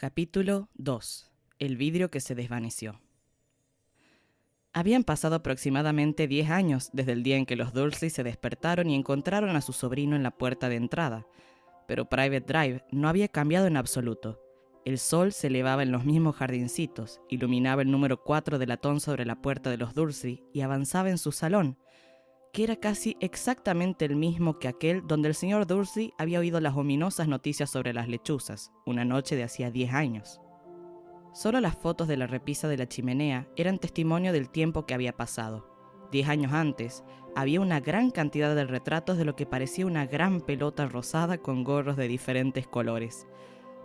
Capítulo 2. El vidrio que se desvaneció. Habían pasado aproximadamente 10 años desde el día en que los Dursley se despertaron y encontraron a su sobrino en la puerta de entrada, pero Private Drive no había cambiado en absoluto. El sol se elevaba en los mismos jardincitos, iluminaba el número 4 de latón sobre la puerta de los Dursley y avanzaba en su salón, que era casi exactamente el mismo que aquel donde el señor Dursley había oído las ominosas noticias sobre las lechuzas, una noche de hacía 10 años. Solo las fotos de la repisa de la chimenea eran testimonio del tiempo que había pasado. 10 años antes, había una gran cantidad de retratos de lo que parecía una gran pelota rosada con gorros de diferentes colores.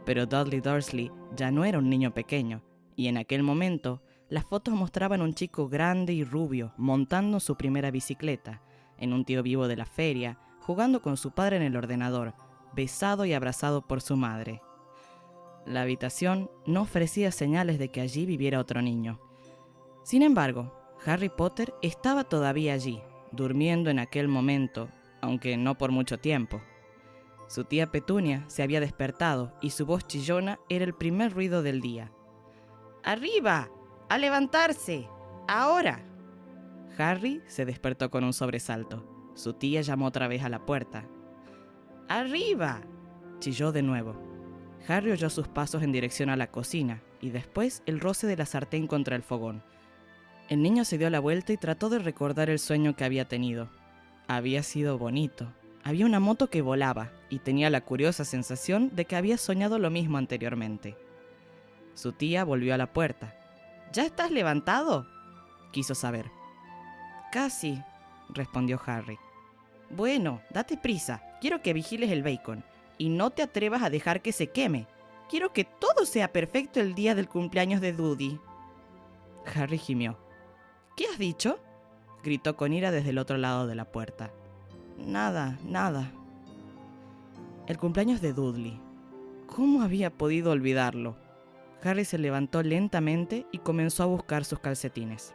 Pero Dudley Dursley ya no era un niño pequeño, y en aquel momento, las fotos mostraban a un chico grande y rubio montando su primera bicicleta, en un tío vivo de la feria, jugando con su padre en el ordenador, besado y abrazado por su madre. La habitación no ofrecía señales de que allí viviera otro niño. Sin embargo, Harry Potter estaba todavía allí, durmiendo en aquel momento, aunque no por mucho tiempo. Su tía Petunia se había despertado y su voz chillona era el primer ruido del día. ¡Arriba! ¡A levantarse! ¡Ahora! Harry se despertó con un sobresalto. Su tía llamó otra vez a la puerta. ¡Arriba! Chilló de nuevo. Harry oyó sus pasos en dirección a la cocina y después el roce de la sartén contra el fogón. El niño se dio la vuelta y trató de recordar el sueño que había tenido. Había sido bonito. Había una moto que volaba y tenía la curiosa sensación de que había soñado lo mismo anteriormente. Su tía volvió a la puerta. ¿Ya estás levantado?, quiso saber. Casi, respondió Harry. Bueno, date prisa, quiero que vigiles el bacon y no te atrevas a dejar que se queme. Quiero que todo sea perfecto el día del cumpleaños de Dudy. Harry gimió. ¿Qué has dicho?, gritó con ira desde el otro lado de la puerta. Nada. El cumpleaños de Dudley. ¿Cómo había podido olvidarlo? Harry se levantó lentamente y comenzó a buscar sus calcetines.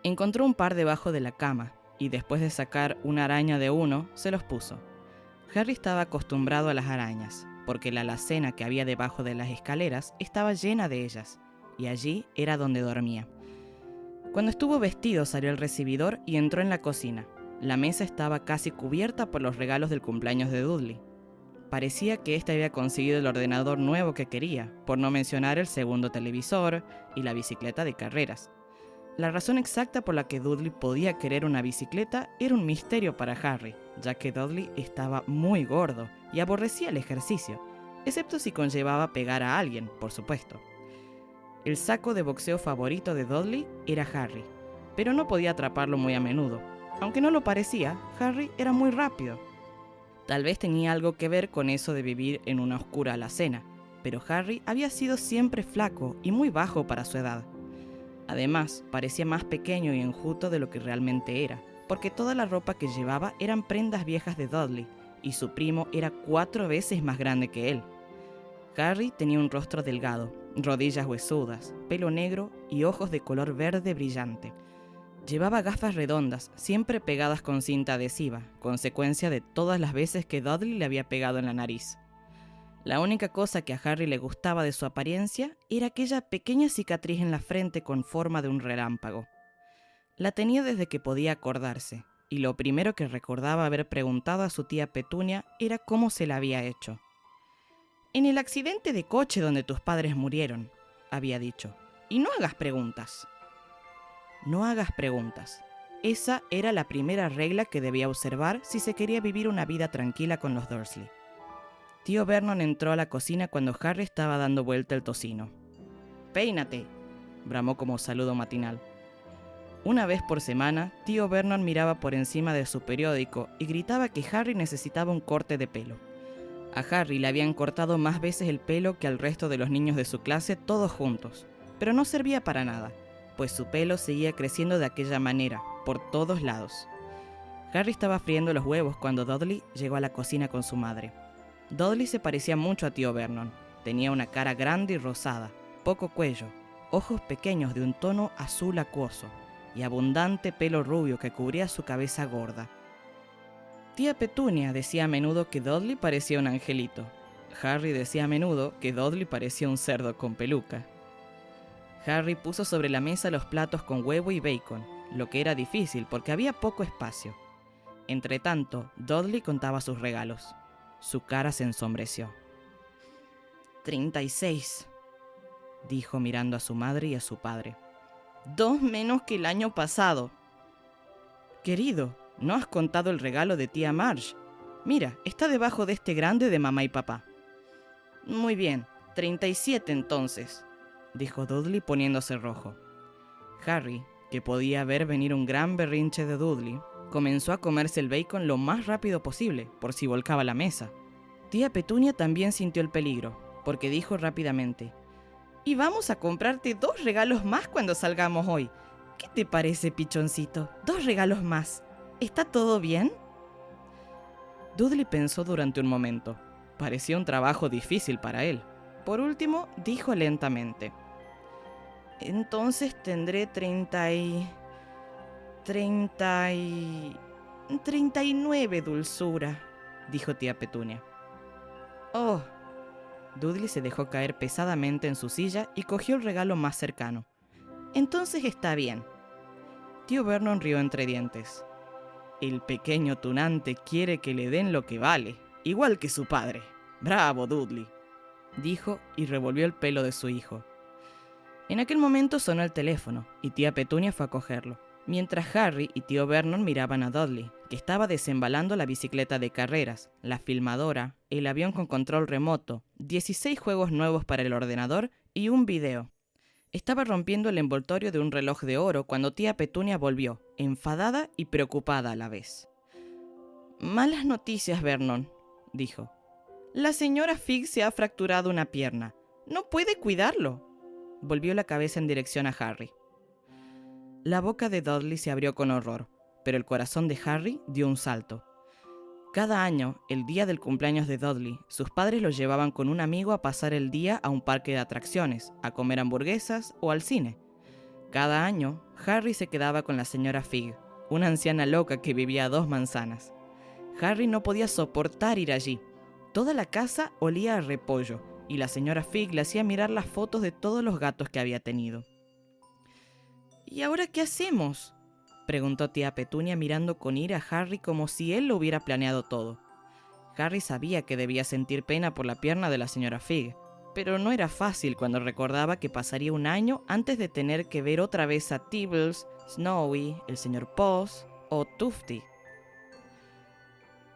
Encontró un par debajo de la cama y después de sacar una araña de uno, se los puso. Harry estaba acostumbrado a las arañas, porque la alacena que había debajo de las escaleras estaba llena de ellas, y allí era donde dormía. Cuando estuvo vestido salió al recibidor y entró en la cocina. La mesa estaba casi cubierta por los regalos del cumpleaños de Dudley. Parecía que éste había conseguido el ordenador nuevo que quería, por no mencionar el segundo televisor y la bicicleta de carreras. La razón exacta por la que Dudley podía querer una bicicleta era un misterio para Harry, ya que Dudley estaba muy gordo y aborrecía el ejercicio, excepto si conllevaba pegar a alguien, por supuesto. El saco de boxeo favorito de Dudley era Harry, pero no podía atraparlo muy a menudo. Aunque no lo parecía, Harry era muy rápido. Tal vez tenía algo que ver con eso de vivir en una oscura alacena, pero Harry había sido siempre flaco y muy bajo para su edad. Además, parecía más pequeño y enjuto de lo que realmente era, porque toda la ropa que llevaba eran prendas viejas de Dudley, y su primo era 4 veces más grande que él. Harry tenía un rostro delgado, rodillas huesudas, pelo negro y ojos de color verde brillante. Llevaba gafas redondas, siempre pegadas con cinta adhesiva, consecuencia de todas las veces que Dudley le había pegado en la nariz. La única cosa que a Harry le gustaba de su apariencia era aquella pequeña cicatriz en la frente con forma de un relámpago. La tenía desde que podía acordarse, y lo primero que recordaba haber preguntado a su tía Petunia era cómo se la había hecho. «En el accidente de coche donde tus padres murieron», había dicho, «y no hagas preguntas». No hagas preguntas. Esa era la primera regla que debía observar si se quería vivir una vida tranquila con los Dursley. Tío Vernon entró a la cocina cuando Harry estaba dando vuelta el tocino. «¡Peínate!», bramó como saludo matinal. Una vez por semana, tío Vernon miraba por encima de su periódico y gritaba que Harry necesitaba un corte de pelo. A Harry le habían cortado más veces el pelo que al resto de los niños de su clase todos juntos, pero no servía para nada, pues su pelo seguía creciendo de aquella manera, por todos lados. Harry estaba friendo los huevos cuando Dudley llegó a la cocina con su madre. Dudley se parecía mucho a tío Vernon. Tenía una cara grande y rosada, poco cuello, ojos pequeños de un tono azul acuoso y abundante pelo rubio que cubría su cabeza gorda. Tía Petunia decía a menudo que Dudley parecía un angelito. Harry decía a menudo que Dudley parecía un cerdo con peluca. Harry puso sobre la mesa los platos con huevo y bacon, lo que era difícil porque había poco espacio. Entretanto, Dudley contaba sus regalos. Su cara se ensombreció. 36, dijo mirando a su madre y a su padre. 2 menos que el año pasado. Querido, no has contado el regalo de tía Marge. Mira, está debajo de este grande de mamá y papá. Muy bien, 37 entonces, dijo Dudley poniéndose rojo. Harry, que podía ver venir un gran berrinche de Dudley, comenzó a comerse el bacon lo más rápido posible, por si volcaba la mesa. Tía Petunia también sintió el peligro, porque dijo rápidamente: «Y vamos a comprarte 2 regalos más cuando salgamos hoy. ¿Qué te parece, pichoncito? 2 regalos más. ¿Está todo bien?» Dudley pensó durante un momento. Parecía un trabajo difícil para él. Por último, dijo lentamente: «Entonces tendré 39, dulzura», dijo tía Petunia. «Oh». Dudley se dejó caer pesadamente en su silla y cogió el regalo más cercano. «Entonces está bien». Tío Vernon rió entre dientes. «El pequeño tunante quiere que le den lo que vale, igual que su padre. ¡Bravo, Dudley!», dijo y revolvió el pelo de su hijo. En aquel momento sonó el teléfono y tía Petunia fue a cogerlo, mientras Harry y tío Vernon miraban a Dudley, que estaba desembalando la bicicleta de carreras, la filmadora, el avión con control remoto, 16 juegos nuevos para el ordenador y un video. Estaba rompiendo el envoltorio de un reloj de oro cuando tía Petunia volvió, enfadada y preocupada a la vez. «Malas noticias, Vernon», dijo. «La señora Fig se ha fracturado una pierna. No puede cuidarlo». Volvió la cabeza en dirección a Harry. La boca de Dudley se abrió con horror, pero el corazón de Harry dio un salto. Cada año, el día del cumpleaños de Dudley, sus padres lo llevaban con un amigo a pasar el día a un parque de atracciones, a comer hamburguesas o al cine. Cada año, Harry se quedaba con la señora Fig, una anciana loca que vivía a 2 manzanas. Harry no podía soportar ir allí. Toda la casa olía a repollo, y la señora Fig le hacía mirar las fotos de todos los gatos que había tenido. «¿Y ahora qué hacemos?», preguntó tía Petunia mirando con ira a Harry como si él lo hubiera planeado todo. Harry sabía que debía sentir pena por la pierna de la señora Fig, pero no era fácil cuando recordaba que pasaría un año antes de tener que ver otra vez a Tibbles, Snowy, el señor Poz o Tufty.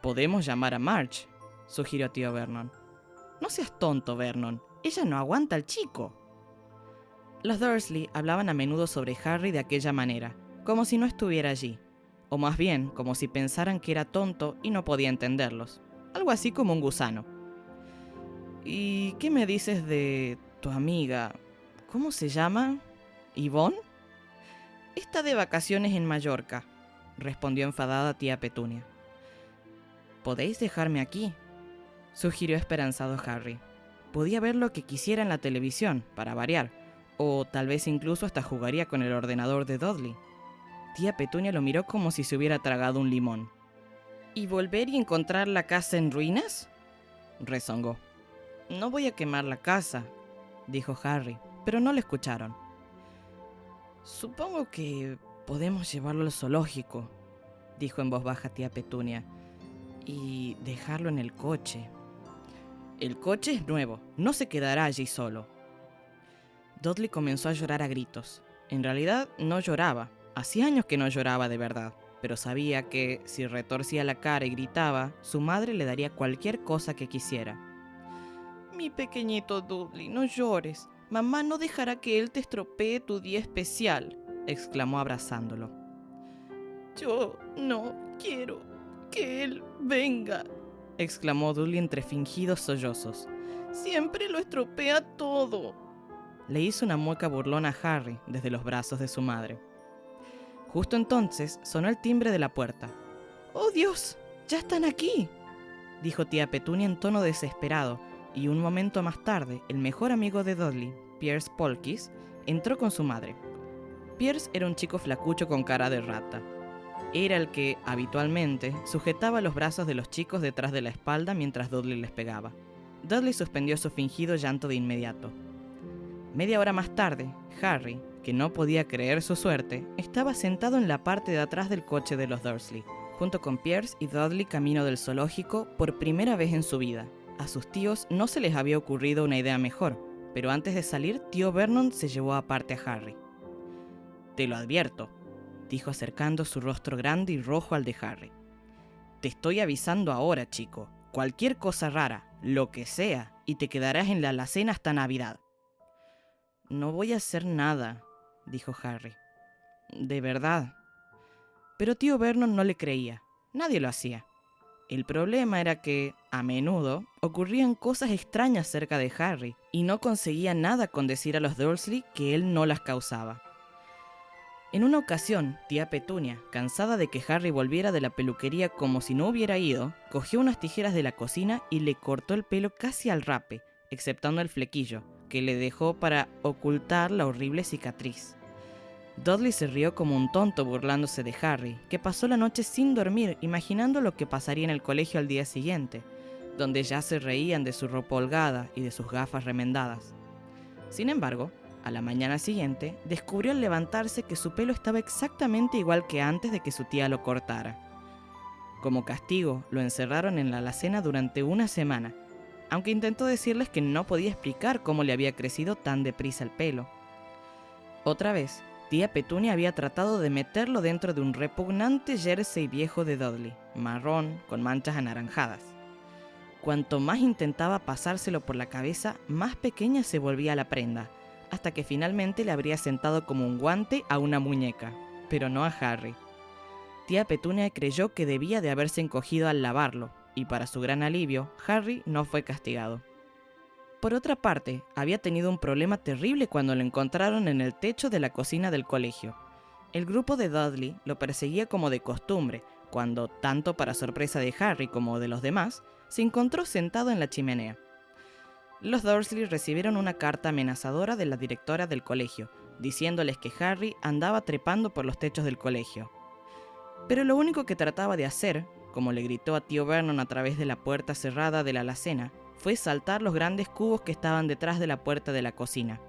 «Podemos llamar a Marge», sugirió tío Vernon. «No seas tonto, Vernon. Ella no aguanta al chico». Los Dursley hablaban a menudo sobre Harry de aquella manera, como si no estuviera allí, o más bien como si pensaran que era tonto y no podía entenderlos, algo así como un gusano. «¿Y qué me dices de tu amiga? ¿Cómo se llama? ¿Yvonne?» «Está de vacaciones en Mallorca», respondió enfadada tía Petunia. «¿Podéis dejarme aquí?», sugirió esperanzado Harry. Podía ver lo que quisiera en la televisión, para variar, o tal vez incluso hasta jugaría con el ordenador de Dudley. Tía Petunia lo miró como si se hubiera tragado un limón. «¿Y volver y encontrar la casa en ruinas?», rezongó. «No voy a quemar la casa», dijo Harry, pero no le escucharon. «Supongo que podemos llevarlo al zoológico», dijo en voz baja tía Petunia, «y dejarlo en el coche». «El coche es nuevo, no se quedará allí solo». Dudley comenzó a llorar a gritos. En realidad no lloraba, hacía años que no lloraba de verdad, pero sabía que si retorcía la cara y gritaba, su madre le daría cualquier cosa que quisiera. «Mi pequeñito Dudley, no llores. Mamá no dejará que él te estropee tu día especial», exclamó abrazándolo. «Yo no quiero que él venga», exclamó Dudley entre fingidos sollozos. «Siempre lo estropea todo». Le hizo una mueca burlona a Harry desde los brazos de su madre. Justo entonces sonó el timbre de la puerta. «¡Oh, Dios! ¡Ya están aquí!», dijo tía Petunia en tono desesperado, y un momento más tarde, el mejor amigo de Dudley, Pierce Polkis, entró con su madre. Pierce era un chico flacucho con cara de rata. Era el que, habitualmente, sujetaba los brazos de los chicos detrás de la espalda mientras Dudley les pegaba. Dudley suspendió su fingido llanto de inmediato. Media hora más tarde, Harry, que no podía creer su suerte, estaba sentado en la parte de atrás del coche de los Dursley, junto con Piers y Dudley camino del zoológico por primera vez en su vida. A sus tíos no se les había ocurrido una idea mejor, pero antes de salir, tío Vernon se llevó aparte a Harry. «Te lo advierto», dijo acercando su rostro grande y rojo al de Harry. «Te estoy avisando ahora, chico. Cualquier cosa rara, lo que sea, y te quedarás en la alacena hasta Navidad». «No voy a hacer nada», dijo Harry. «De verdad». Pero tío Vernon no le creía. Nadie lo hacía. El problema era que, a menudo, ocurrían cosas extrañas cerca de Harry, y no conseguía nada con decir a los Dursley que él no las causaba. En una ocasión, tía Petunia, cansada de que Harry volviera de la peluquería como si no hubiera ido, cogió unas tijeras de la cocina y le cortó el pelo casi al rape, exceptando el flequillo, que le dejó para ocultar la horrible cicatriz. Dudley se rió como un tonto burlándose de Harry, que pasó la noche sin dormir imaginando lo que pasaría en el colegio al día siguiente, donde ya se reían de su ropa holgada y de sus gafas remendadas. Sin embargo, a la mañana siguiente, descubrió al levantarse que su pelo estaba exactamente igual que antes de que su tía lo cortara. Como castigo, lo encerraron en la alacena durante una semana, aunque intentó decirles que no podía explicar cómo le había crecido tan deprisa el pelo. Otra vez, tía Petunia había tratado de meterlo dentro de un repugnante jersey viejo de Dudley, marrón con manchas anaranjadas. Cuanto más intentaba pasárselo por la cabeza, más pequeña se volvía la prenda, hasta que finalmente le habría sentado como un guante a una muñeca, pero no a Harry. Tía Petunia creyó que debía de haberse encogido al lavarlo, y para su gran alivio, Harry no fue castigado. Por otra parte, había tenido un problema terrible cuando lo encontraron en el techo de la cocina del colegio. El grupo de Dudley lo perseguía como de costumbre, cuando, tanto para sorpresa de Harry como de los demás, se encontró sentado en la chimenea. Los Dursley recibieron una carta amenazadora de la directora del colegio, diciéndoles que Harry andaba trepando por los techos del colegio. Pero lo único que trataba de hacer, como le gritó a tío Vernon a través de la puerta cerrada de la alacena, fue saltar los grandes cubos que estaban detrás de la puerta de la cocina.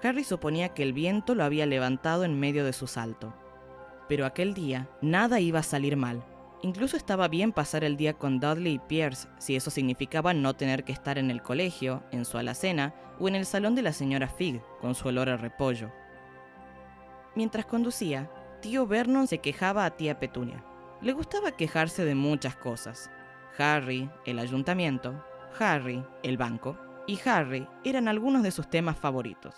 Harry suponía que el viento lo había levantado en medio de su salto. Pero aquel día nada iba a salir mal. Incluso estaba bien pasar el día con Dudley y Piers, si eso significaba no tener que estar en el colegio, en su alacena o en el salón de la señora Figg, con su olor a repollo. Mientras conducía, tío Vernon se quejaba a tía Petunia. Le gustaba quejarse de muchas cosas. Harry, el ayuntamiento, Harry, el banco, y Harry eran algunos de sus temas favoritos.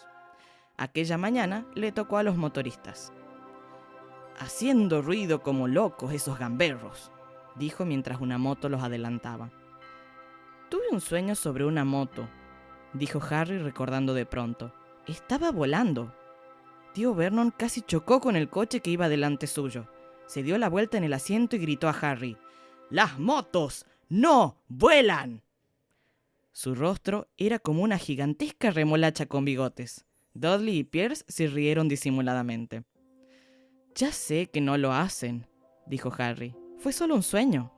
Aquella mañana le tocó a los motoristas. «Haciendo ruido como locos esos gamberros», dijo mientras una moto los adelantaba. «Tuve un sueño sobre una moto», dijo Harry recordando de pronto. «Estaba volando». Tío Vernon casi chocó con el coche que iba delante suyo. Se dio la vuelta en el asiento y gritó a Harry: «¡Las motos no vuelan!». Su rostro era como una gigantesca remolacha con bigotes. Dudley y Piers se rieron disimuladamente. «Ya sé que no lo hacen», dijo Harry. «Fue solo un sueño».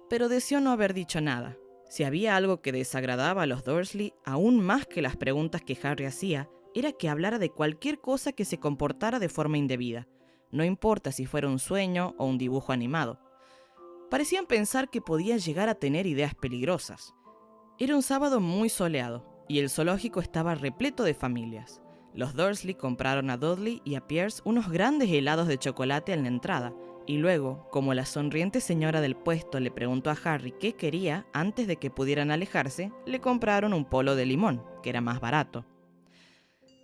Pero deseó no haber dicho nada. Si había algo que desagradaba a los Dursley, aún más que las preguntas que Harry hacía, era que hablara de cualquier cosa que se comportara de forma indebida. No importa si fuera un sueño o un dibujo animado. Parecían pensar que podía llegar a tener ideas peligrosas. Era un sábado muy soleado, y el zoológico estaba repleto de familias. Los Dursley compraron a Dudley y a Piers unos grandes helados de chocolate en la entrada, y luego, como la sonriente señora del puesto le preguntó a Harry qué quería antes de que pudieran alejarse, le compraron un polo de limón, que era más barato.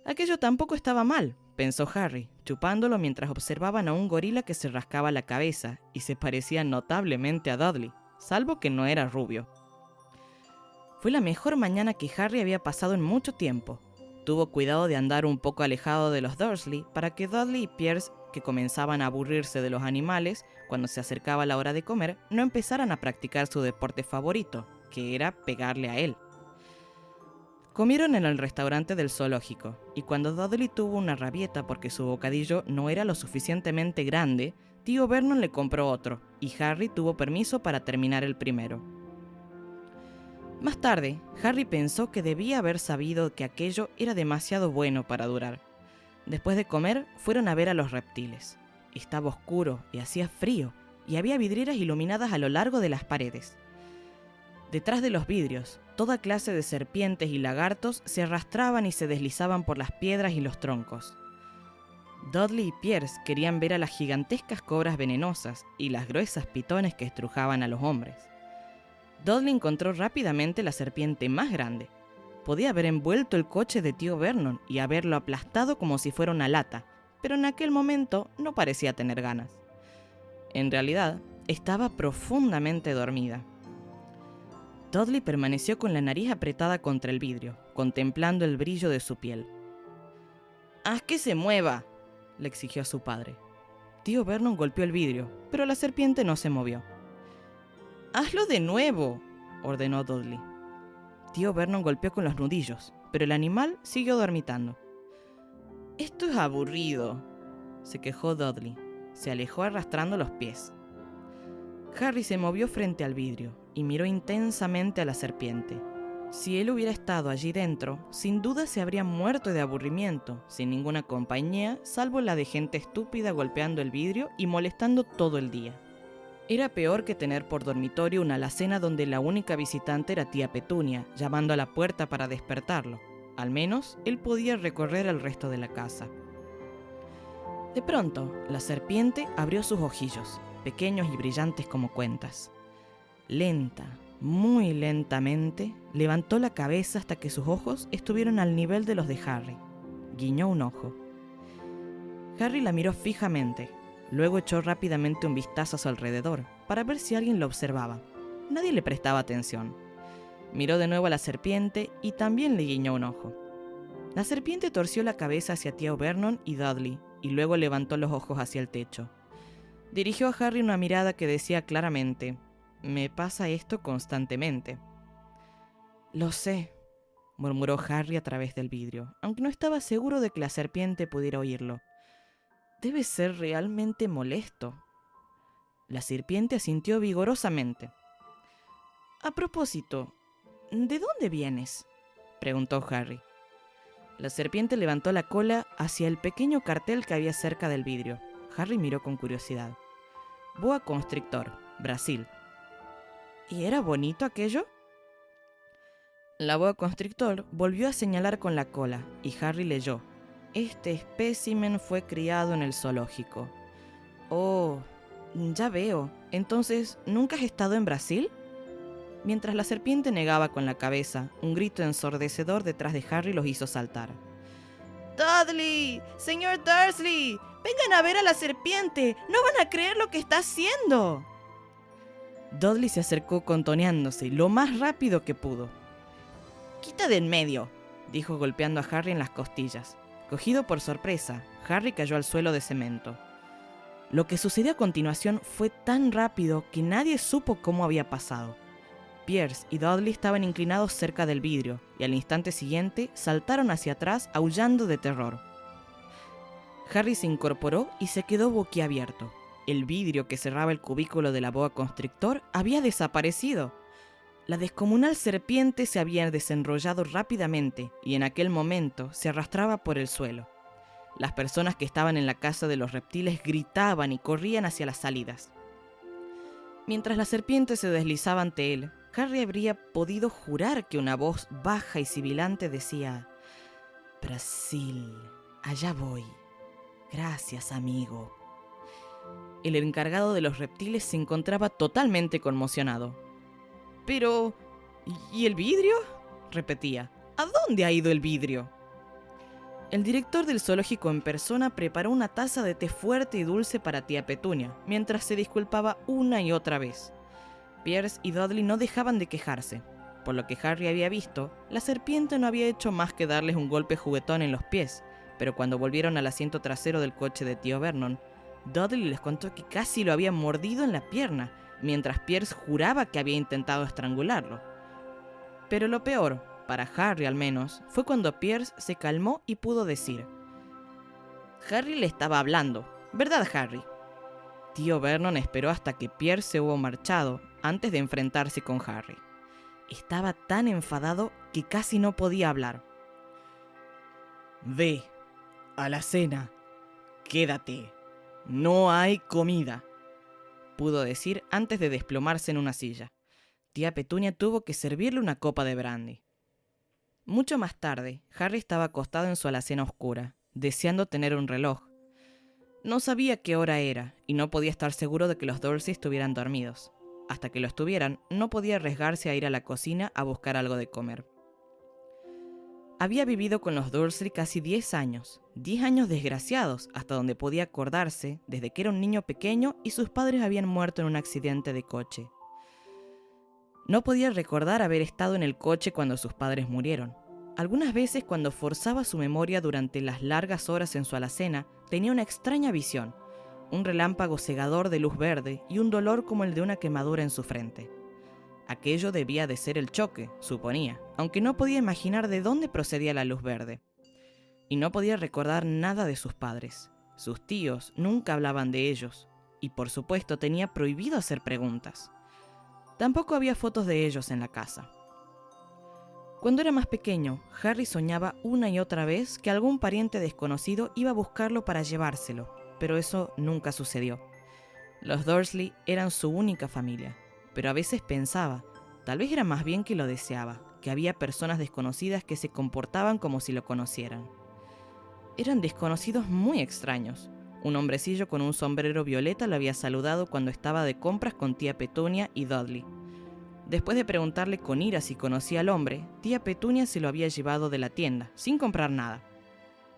Aquello tampoco estaba mal, pensó Harry, chupándolo mientras observaban a un gorila que se rascaba la cabeza y se parecía notablemente a Dudley, salvo que no era rubio. Fue la mejor mañana que Harry había pasado en mucho tiempo. Tuvo cuidado de andar un poco alejado de los Dursley para que Dudley y Piers, que comenzaban a aburrirse de los animales cuando se acercaba la hora de comer, no empezaran a practicar su deporte favorito, que era pegarle a él. Comieron en el restaurante del zoológico, y cuando Dudley tuvo una rabieta porque su bocadillo no era lo suficientemente grande, tío Vernon le compró otro, y Harry tuvo permiso para terminar el primero. Más tarde, Harry pensó que debía haber sabido que aquello era demasiado bueno para durar. Después de comer, fueron a ver a los reptiles. Estaba oscuro y hacía frío, y había vidrieras iluminadas a lo largo de las paredes. Detrás de los vidrios, toda clase de serpientes y lagartos se arrastraban y se deslizaban por las piedras y los troncos. Dudley y Pierce querían ver a las gigantescas cobras venenosas y las gruesas pitones que estrujaban a los hombres. Dudley encontró rápidamente la serpiente más grande. Podía haber envuelto el coche de tío Vernon y haberlo aplastado como si fuera una lata, pero en aquel momento no parecía tener ganas. En realidad, estaba profundamente dormida. Dudley permaneció con la nariz apretada contra el vidrio, contemplando el brillo de su piel. «¡Haz que se mueva!», le exigió a su padre. Tío Vernon golpeó el vidrio, pero la serpiente no se movió. «¡Hazlo de nuevo!», ordenó Dudley. Tío Vernon golpeó con los nudillos, pero el animal siguió dormitando. «Esto es aburrido», se quejó Dudley. Se alejó arrastrando los pies. Harry se movió frente al vidrio y miró intensamente a la serpiente. Si él hubiera estado allí dentro, sin duda se habría muerto de aburrimiento, sin ninguna compañía, salvo la de gente estúpida golpeando el vidrio y molestando todo el día. Era peor que tener por dormitorio una alacena donde la única visitante era tía Petunia, llamando a la puerta para despertarlo. Al menos, él podía recorrer el resto de la casa. De pronto, la serpiente abrió sus ojillos, pequeños y brillantes como cuentas. Lenta, muy lentamente, levantó la cabeza hasta que sus ojos estuvieron al nivel de los de Harry. Guiñó un ojo. Harry la miró fijamente, luego echó rápidamente un vistazo a su alrededor para ver si alguien lo observaba. Nadie le prestaba atención. Miró de nuevo a la serpiente y también le guiñó un ojo. La serpiente torció la cabeza hacia tío Vernon y Dudley y luego levantó los ojos hacia el techo. Dirigió a Harry una mirada que decía claramente: «Me pasa esto constantemente». «Lo sé», murmuró Harry a través del vidrio, aunque no estaba seguro de que la serpiente pudiera oírlo. «Debe ser realmente molesto». La serpiente asintió vigorosamente. «A propósito, ¿de dónde vienes?», preguntó Harry. La serpiente levantó la cola hacia el pequeño cartel que había cerca del vidrio. Harry miró con curiosidad. «Boa constrictor, Brasil». ¿Y era bonito aquello? La boa constrictor volvió a señalar con la cola y Harry leyó: «Este espécimen fue criado en el zoológico». «Oh, ya veo. Entonces, ¿nunca has estado en Brasil?». Mientras la serpiente negaba con la cabeza, un grito ensordecedor detrás de Harry los hizo saltar. «¡Dudley! ¡Señor Dursley! ¡Vengan a ver a la serpiente! ¡No van a creer lo que está haciendo!». Dudley se acercó contoneándose lo más rápido que pudo. «¡Quita de en medio!», dijo golpeando a Harry en las costillas. Cogido por sorpresa, Harry cayó al suelo de cemento. Lo que sucedió a continuación fue tan rápido que nadie supo cómo había pasado. Pierce y Dudley estaban inclinados cerca del vidrio y al instante siguiente saltaron hacia atrás aullando de terror. Harry se incorporó y se quedó boquiabierto. El vidrio que cerraba el cubículo de la boa constrictor había desaparecido. La descomunal serpiente se había desenrollado rápidamente y en aquel momento se arrastraba por el suelo. Las personas que estaban en la casa de los reptiles gritaban y corrían hacia las salidas. Mientras la serpiente se deslizaba ante él, Harry habría podido jurar que una voz baja y sibilante decía: «Brasil, allá voy. Gracias, amigo». El encargado de los reptiles se encontraba totalmente conmocionado. «Pero, ¿y el vidrio?», repetía. «¿A dónde ha ido el vidrio?». El director del zoológico en persona preparó una taza de té fuerte y dulce para tía Petunia, mientras se disculpaba una y otra vez. Pierce y Dudley no dejaban de quejarse. Por lo que Harry había visto, la serpiente no había hecho más que darles un golpe juguetón en los pies, pero cuando volvieron al asiento trasero del coche de tío Vernon, Dudley les contó que casi lo había mordido en la pierna, mientras Pierce juraba que había intentado estrangularlo. Pero lo peor, para Harry al menos, fue cuando Pierce se calmó y pudo decir: «Harry le estaba hablando, ¿verdad, Harry?». Tío Vernon esperó hasta que Pierce se hubo marchado antes de enfrentarse con Harry. Estaba tan enfadado que casi no podía hablar. «Ve a la cena. Quédate. No hay comida», pudo decir antes de desplomarse en una silla. Tía Petunia tuvo que servirle una copa de brandy. Mucho más tarde, Harry estaba acostado en su alacena oscura, deseando tener un reloj. No sabía qué hora era y no podía estar seguro de que los Dursley estuvieran dormidos. Hasta que lo estuvieran, no podía arriesgarse a ir a la cocina a buscar algo de comer. Había vivido con los Dursley casi 10 años desgraciados, hasta donde podía acordarse, desde que era un niño pequeño y sus padres habían muerto en un accidente de coche. No podía recordar haber estado en el coche cuando sus padres murieron. Algunas veces, cuando forzaba su memoria durante las largas horas en su alacena, tenía una extraña visión, un relámpago cegador de luz verde y un dolor como el de una quemadura en su frente. Aquello debía de ser el choque, suponía, aunque no podía imaginar de dónde procedía la luz verde. Y no podía recordar nada de sus padres. Sus tíos nunca hablaban de ellos, y por supuesto tenía prohibido hacer preguntas. Tampoco había fotos de ellos en la casa. Cuando era más pequeño, Harry soñaba una y otra vez que algún pariente desconocido iba a buscarlo para llevárselo, pero eso nunca sucedió. Los Dursley eran su única familia, pero a veces pensaba, tal vez era más bien que lo deseaba, que había personas desconocidas que se comportaban como si lo conocieran. Eran desconocidos muy extraños. Un hombrecillo con un sombrero violeta lo había saludado cuando estaba de compras con tía Petunia y Dudley. Después de preguntarle con ira si conocía al hombre, tía Petunia se lo había llevado de la tienda, sin comprar nada.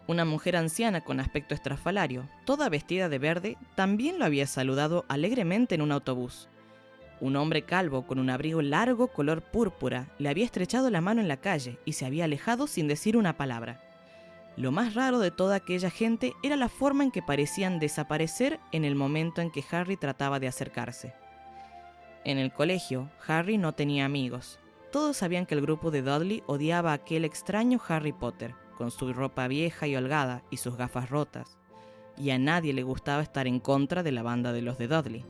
Una mujer anciana con aspecto estrafalario, toda vestida de verde, también lo había saludado alegremente en un autobús. Un hombre calvo con un abrigo largo color púrpura le había estrechado la mano en la calle y se había alejado sin decir una palabra. Lo más raro de toda aquella gente era la forma en que parecían desaparecer en el momento en que Harry trataba de acercarse. En el colegio, Harry no tenía amigos. Todos sabían que el grupo de Dudley odiaba a aquel extraño Harry Potter, con su ropa vieja y holgada y sus gafas rotas, y a nadie le gustaba estar en contra de la banda de los de Dudley.